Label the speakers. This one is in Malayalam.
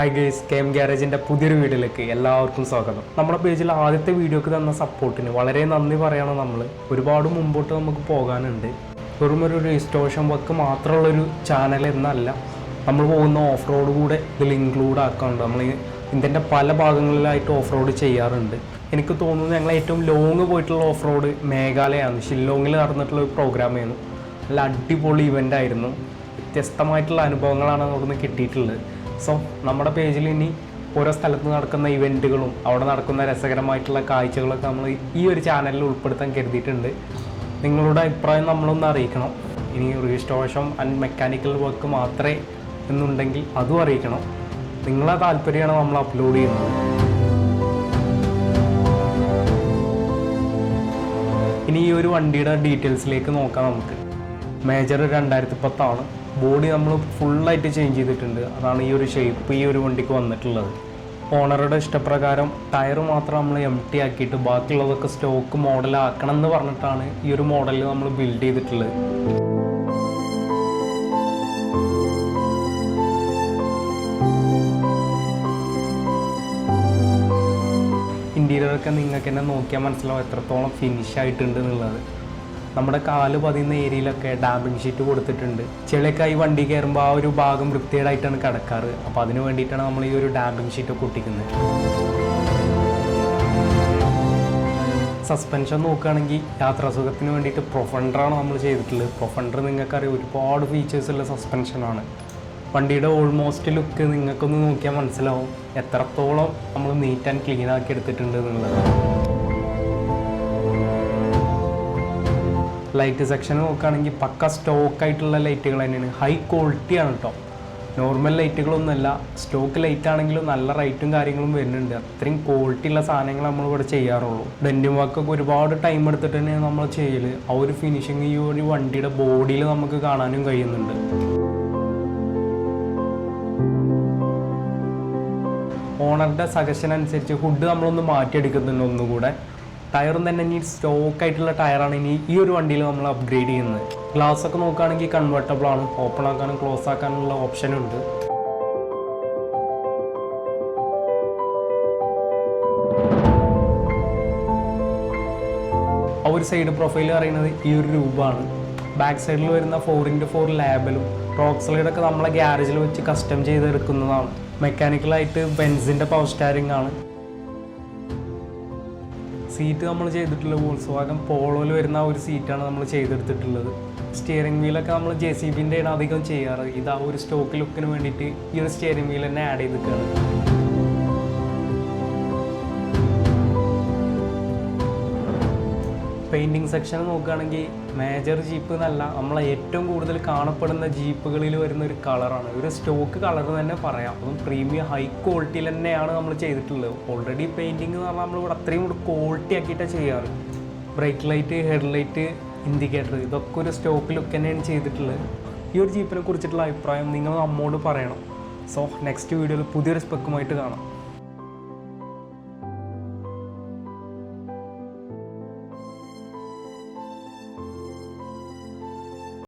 Speaker 1: ഹായ് ഗൈസ്, കെഎം ഗ്യാരേജിൻ്റെ പുതിയൊരു വീഡിയോയിലേക്ക് എല്ലാവർക്കും സ്വാഗതം. നമ്മുടെ പേജിൽ ആദ്യത്തെ വീഡിയോക്ക് തന്ന സപ്പോർട്ടിന് വളരെ നന്ദി പറയണം. നമ്മൾ ഒരുപാട് മുമ്പോട്ട് നമുക്ക് പോകാനുണ്ട്. വെറും ഒരു രജിസ്ട്രേഷൻ വർക്ക് മാത്രമുള്ളൊരു ചാനൽ എന്നല്ല, നമ്മൾ പോകുന്ന ഓഫ് റോഡ് കൂടെ ഇതിൽ ഇൻക്ലൂഡ് ആക്കാറുണ്ട്. നമ്മൾ ഇന്ത്യൻ്റെ പല ഭാഗങ്ങളിലായിട്ട് ഓഫ് റോഡ് ചെയ്യാറുണ്ട്. എനിക്ക് തോന്നുന്നു ഞങ്ങൾ ഏറ്റവും ലോങ് പോയിട്ടുള്ള ഓഫ് റോഡ് മേഘാലയയാണ്. ഷില്ലോങ്ങിൽ നടന്നിട്ടുള്ള ഒരു പ്രോഗ്രാമായിരുന്നു. നല്ല അടിപൊളി ഇവൻ്റ് ആയിരുന്നു. വ്യത്യസ്തമായിട്ടുള്ള അനുഭവങ്ങളാണ് അവിടുന്ന് കിട്ടിയിട്ടുള്ളത്. സോ നമ്മുടെ പേജിൽ ഇനി ഓരോ സ്ഥലത്ത് നടക്കുന്ന ഇവൻറ്റുകളും അവിടെ നടക്കുന്ന രസകരമായിട്ടുള്ള കാഴ്ചകളൊക്കെ നമ്മൾ ഈ ഒരു ചാനലിൽ ഉൾപ്പെടുത്താൻ കരുതിയിട്ടുണ്ട്. നിങ്ങളുടെ അഭിപ്രായം നമ്മളൊന്ന് അറിയിക്കണം. ഇനി റീസ്റ്റോറേഷൻ ആൻഡ് മെക്കാനിക്കൽ വർക്ക് മാത്രമേ എന്നുണ്ടെങ്കിൽ അതും അറിയിക്കണം. നിങ്ങളെ താല്പര്യമാണ് നമ്മൾ അപ്ലോഡ് ചെയ്യുന്നത്. ഇനി ഈ ഒരു വണ്ടിയുടെ ഡീറ്റെയിൽസിലേക്ക് നോക്കാം. നമുക്ക് മേജർ 2010 ബോഡി നമ്മൾ ഫുള്ളായിട്ട് ചേഞ്ച് ചെയ്തിട്ടുണ്ട്. അതാണ് ഈ ഒരു ഷേപ്പ് ഈ ഒരു വണ്ടിക്ക് വന്നിട്ടുള്ളത്. ഓണറുടെ ഇഷ്ടപ്രകാരം ടയർ മാത്രം നമ്മൾ എംടി ആക്കിയിട്ട് ബാക്കിയുള്ളതൊക്കെ സ്റ്റോക്ക് മോഡലാക്കണം എന്ന് പറഞ്ഞിട്ടാണ് ഈ ഒരു മോഡലിൽ നമ്മൾ ബിൽഡ് ചെയ്തിട്ടുള്ളത്. ഇൻറ്റീരിയറൊക്കെ നിങ്ങൾക്ക് തന്നെ നോക്കിയാൽ മനസ്സിലാവും എത്രത്തോളം ഫിനിഷ് ആയിട്ടുണ്ട് എന്നുള്ളത്. നമ്മുടെ കാല് പതിയുന്ന ഏരിയയിലൊക്കെ ഡാമ്പിങ് ഷീറ്റ് കൊടുത്തിട്ടുണ്ട്. ചെളിയൊക്കെ ഈ വണ്ടി കയറുമ്പോൾ ആ ഒരു ഭാഗം വൃത്തികേടായിട്ടാണ് കിടക്കാറ്. അപ്പോൾ അതിന് വേണ്ടിയിട്ടാണ് നമ്മൾ ഈ ഒരു ഡാമ്പിങ് ഷീറ്റൊക്കെ ഒട്ടിക്കുന്നത്. സസ്പെൻഷൻ നോക്കുകയാണെങ്കിൽ യാത്രാസുഖത്തിന് വേണ്ടിയിട്ട് പ്രൊഫണ്ടറാണ് നമ്മൾ ചെയ്തിട്ടുള്ളത്. പ്രൊഫണ്ടർ നിങ്ങൾക്കറിയാം ഒരുപാട് ഫീച്ചേഴ്സുള്ള സസ്പെൻഷനാണ്. വണ്ടിയുടെ ഓൾമോസ്റ്റ് ലുക്ക് നിങ്ങൾക്കൊന്ന് നോക്കിയാൽ മനസ്സിലാവും എത്രത്തോളം നമ്മൾ നീറ്റ് ആൻഡ് ക്ലീൻ ആക്കി എടുത്തിട്ടുണ്ട് എന്നുള്ളത്. ലൈറ്റ് സെക്ഷൻ നോക്കുകയാണെങ്കിൽ പക്ക സ്റ്റോക്കായിട്ടുള്ള ലൈറ്റുകൾ തന്നെയാണ്. ഹൈ ക്വാളിറ്റിയാണ് കേട്ടോ. നോർമൽ ലൈറ്റുകളൊന്നുമല്ല. സ്റ്റോക്ക് ലൈറ്റ് ആണെങ്കിലും നല്ല റേറ്റും കാര്യങ്ങളും വരുന്നുണ്ട്. അത്രയും ക്വാളിറ്റി ഉള്ള സാധനങ്ങൾ നമ്മളിവിടെ ചെയ്യാറുള്ളൂ. ഡെൻറ്റിങ് വർക്കൊക്കെ ഒരുപാട് ടൈം എടുത്തിട്ട് തന്നെയാണ് നമ്മൾ ചെയ്യൽ. ആ ഒരു ഫിനിഷിങ് ഈ ഒരു വണ്ടിയുടെ ബോഡിയിൽ നമുക്ക് കാണാനും കഴിയുന്നുണ്ട്. ഓണറുടെ സജഷൻ അനുസരിച്ച് ഹുഡ് നമ്മളൊന്ന് മാറ്റിയെടുക്കുന്നുണ്ട് ഒന്നുകൂടെ. ടയറും തന്നെ ഇനി സ്റ്റോക്കായിട്ടുള്ള ടയറാണ് ഇനി ഈ ഒരു വണ്ടിയിൽ നമ്മൾ അപ്ഗ്രേഡ് ചെയ്യുന്നത്. ഗ്ലാസ് ഒക്കെ നോക്കുകയാണെങ്കിൽ കൺവേർട്ടബിൾ ആണ്. ഓപ്പൺ ആക്കാനും ക്ലോസ് ആക്കാനുള്ള ഓപ്ഷൻ ഉണ്ട്. ആ ഒരു സൈഡ് പ്രൊഫൈൽ പറയുന്നത് ഈ ഒരു രൂപമാണ്. ബാക്ക് സൈഡിൽ വരുന്ന 4x4 ലാബലും റോക്ക് സ്ലൈഡൊക്കെ നമ്മളെ ഗ്യാരേജിൽ വെച്ച് കസ്റ്റം ചെയ്തെടുക്കുന്നതാണ്. മെക്കാനിക്കലായിട്ട് ബെൻസിൻ്റെ പവർ സ്റ്റാരിങ് ആണ്. സീറ്റ് നമ്മൾ ചെയ്തിട്ടുള്ള വോൾസ്വാഗൻ പോളോയിൽ വരുന്ന ആ ഒരു സീറ്റാണ് നമ്മൾ ചെയ്തെടുത്തിട്ടുള്ളത്. സ്റ്റിയറിംഗ് വീലൊക്കെ നമ്മൾ JCBൻ്റെ ആണ് അധികം ചെയ്യാറ്. ഇത് ആ ഒരു സ്റ്റോക്ക് ലുക്കിന് വേണ്ടിയിട്ട് ഈ ഒരു സ്റ്റിയറിംഗ് വീൽ തന്നെ ആഡ് ചെയ്തിട്ടാണ്. പെയിൻറ്റിങ് സെക്ഷൻ നോക്കുകയാണെങ്കിൽ മേജർ ജീപ്പ് എന്നല്ല, നമ്മളെ ഏറ്റവും കൂടുതൽ കാണപ്പെടുന്ന ജീപ്പുകളിൽ വരുന്ന ഒരു കളറാണ്. ഒരു സ്റ്റോക്ക് കളർ തന്നെ പറയാം. അതും പ്രീമിയം ഹൈ ക്വാളിറ്റിയിൽ തന്നെയാണ് നമ്മൾ ചെയ്തിട്ടുള്ളത്. ഓൾറെഡി പെയിൻറ്റിങ് എന്ന് പറഞ്ഞാൽ നമ്മളിവിടെ അത്രയും കൂടി ക്വാളിറ്റി ആക്കിയിട്ടാണ് ചെയ്യാറ്. Brake light, head light, indicator ഇതൊക്കെ ഒരു സ്റ്റോക്ക് ലുക്ക് തന്നെയാണ് ചെയ്തിട്ടുള്ളത്. ഈ ഒരു ജീപ്പിനെ കുറിച്ചിട്ടുള്ള അഭിപ്രായം നിങ്ങൾ നമ്മോട് പറയണം. സോ നെക്സ്റ്റ് വീഡിയോയിൽ പുതിയൊരു സ്പെക്കുമായിട്ട് കാണാം.